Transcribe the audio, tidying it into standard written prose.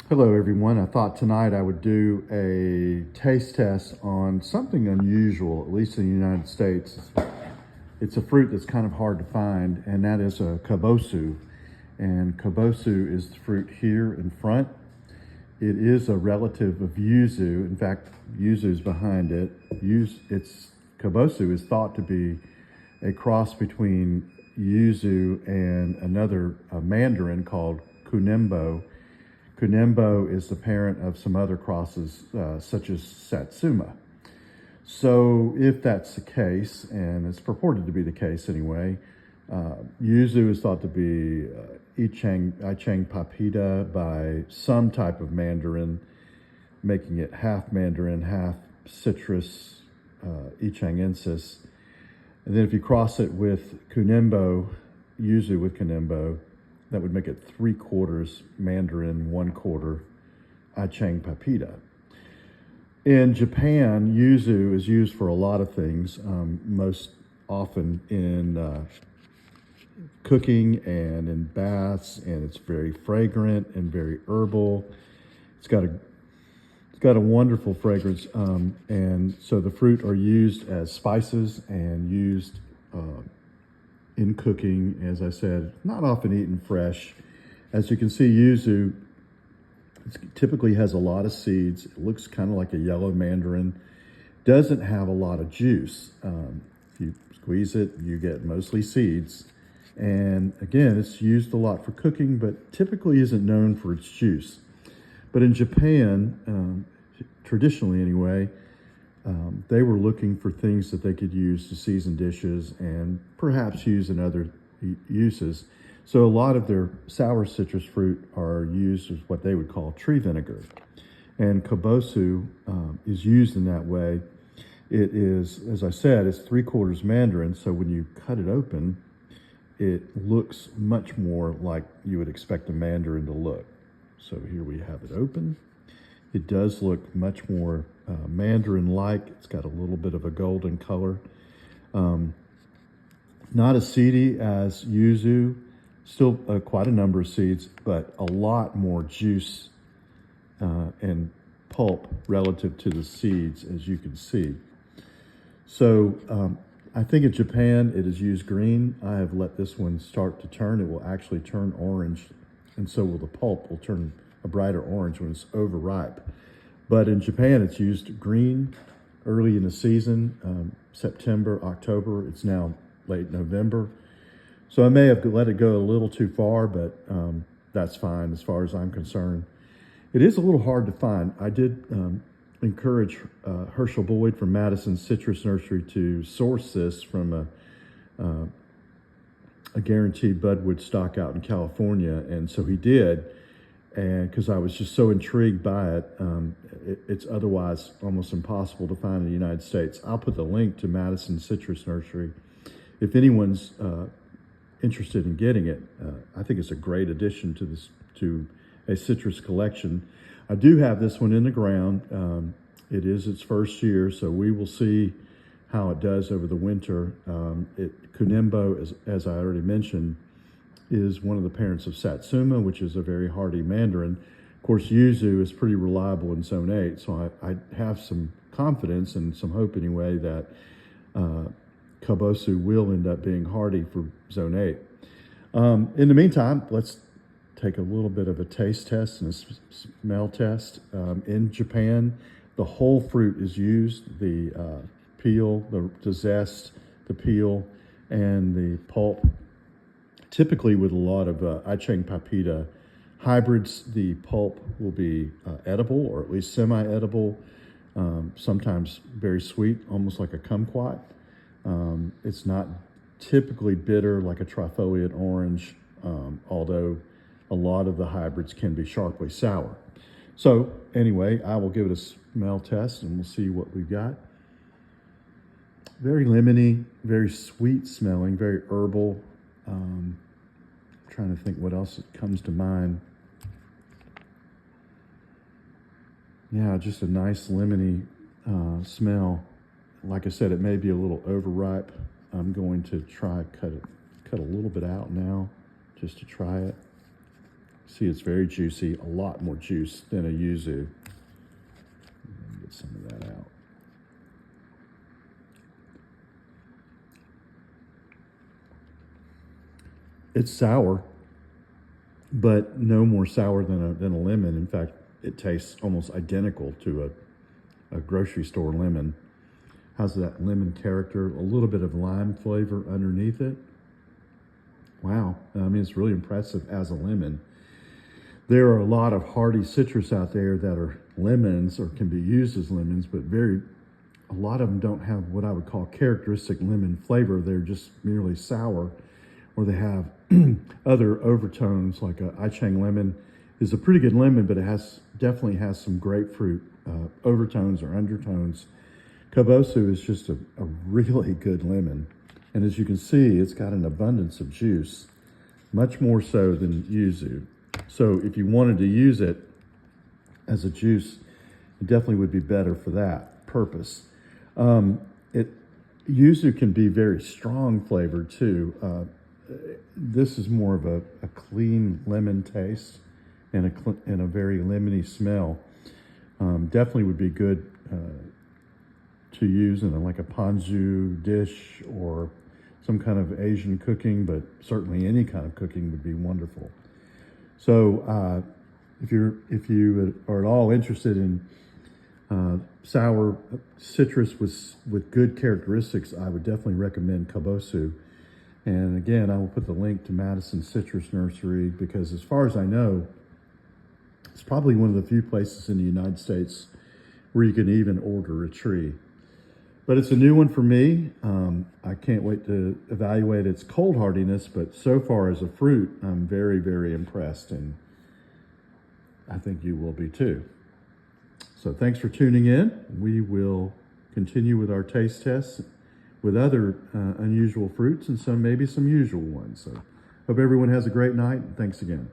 Hello everyone. I thought tonight I would do a taste test on something unusual, at least in the United States. It's a fruit that's kind of hard to find, and that is a Kabosu. And Kabosu is the fruit here in front. It is a relative of Yuzu. In fact, Yuzu is behind it. Kabosu is thought to be a cross between Yuzu and another mandarin called Kunembo. Kunembo is the parent of some other crosses, such as Satsuma. So if that's the case, and it's purported to be the case anyway, Yuzu is thought to be Ichang papita by some type of mandarin, making it half mandarin, half citrus, Ichangensis. And then if you cross it with Kunembo, Yuzu with Kunembo, that would make it 3/4 mandarin, 1/4 Ichang papita. In Japan, Yuzu is used for a lot of things, most often in cooking and in baths, and it's very fragrant and very herbal. It's got a wonderful fragrance, and so the fruit are used as spices and used in cooking. As I said, not often eaten fresh. As you can see, Yuzu typically has a lot of seeds. It looks kind of like a yellow mandarin. Doesn't have a lot of juice. If you squeeze it, you get mostly seeds. And again, it's used a lot for cooking, but typically isn't known for its juice. But in Japan, traditionally anyway, they were looking for things that they could use to season dishes and perhaps use in other uses. So a lot of their sour citrus fruit are used as what they would call tree vinegar. And Kabosu is used in that way. It is, as I said, it's 3/4 mandarin, so when you cut it open, it looks much more like you would expect a mandarin to look. So here we have it open. It does look much more mandarin-like. It's got a little bit of a golden color. Not as seedy as Yuzu, still quite a number of seeds, but a lot more juice and pulp relative to the seeds, as you can see. So I think in Japan it is used green. I have let this one start to turn. It will actually turn orange, and so will the pulp will turn a brighter orange when it's overripe. But in Japan, it's used green early in the season, September, October. It's now late November. So I may have let it go a little too far, but that's fine as far as I'm concerned. It is a little hard to find. I did encourage Herschel Boyd from Madison Citrus Nursery to source this from a guaranteed budwood stock out in California, and so he did. And because I was just so intrigued by it, it's otherwise almost impossible to find in the United States. I'll put the link to Madison Citrus Nursery. If anyone's interested in getting it, I think it's a great addition to a citrus collection. I do have this one in the ground. It is its first year, so we will see how it does over the winter. Kunembo, as I already mentioned, is one of the parents of Satsuma, which is a very hardy mandarin. Of course, Yuzu is pretty reliable in Zone 8, so I have some confidence and some hope anyway that Kabosu will end up being hardy for Zone 8. In the meantime, let's take a little bit of a taste test and a smell test. In Japan, the whole fruit is used, the peel, the zest, the peel, and the pulp. Typically with a lot of Ichang papita hybrids, the pulp will be edible, or at least semi-edible, sometimes very sweet, almost like a kumquat. It's not typically bitter like a trifoliate orange, although a lot of the hybrids can be sharply sour. So anyway, I will give it a smell test and we'll see what we've got. Very lemony, very sweet smelling, very herbal. Trying to think what else comes to mind. Yeah, just a nice lemony smell. Like I said, it may be a little overripe. I'm going to try cut a little bit out now just to try it. See, it's very juicy, a lot more juice than a yuzu. Get some of that out. It's sour, but no more sour than a lemon. In fact, it tastes almost identical to a grocery store lemon. Has that lemon character, a little bit of lime flavor underneath it. Wow, I mean, it's really impressive as a lemon. There are a lot of hardy citrus out there that are lemons or can be used as lemons, but a lot of them don't have what I would call characteristic lemon flavor. They're just merely sour, or they have other overtones, like a Ichang lemon is a pretty good lemon, but it definitely has some grapefruit overtones or undertones. Kabosu is just a really good lemon. And as you can see, it's got an abundance of juice, much more so than yuzu. So if you wanted to use it as a juice, it definitely would be better for that purpose. Yuzu can be very strong flavored too. This is more of a clean lemon taste and a very lemony smell. Definitely would be good to use in like a ponzu dish or some kind of Asian cooking, but certainly any kind of cooking would be wonderful. So if you are at all interested in sour citrus with good characteristics, I would definitely recommend Kabosu. And again, I will put the link to Madison Citrus Nursery because as far as I know, it's probably one of the few places in the United States where you can even order a tree. But it's a new one for me. I can't wait to evaluate its cold hardiness, but so far as a fruit, I'm very, very impressed, and I think you will be too. So thanks for tuning in. We will continue with our taste tests with other unusual fruits and maybe some usual ones. So hope everyone has a great night, and thanks again.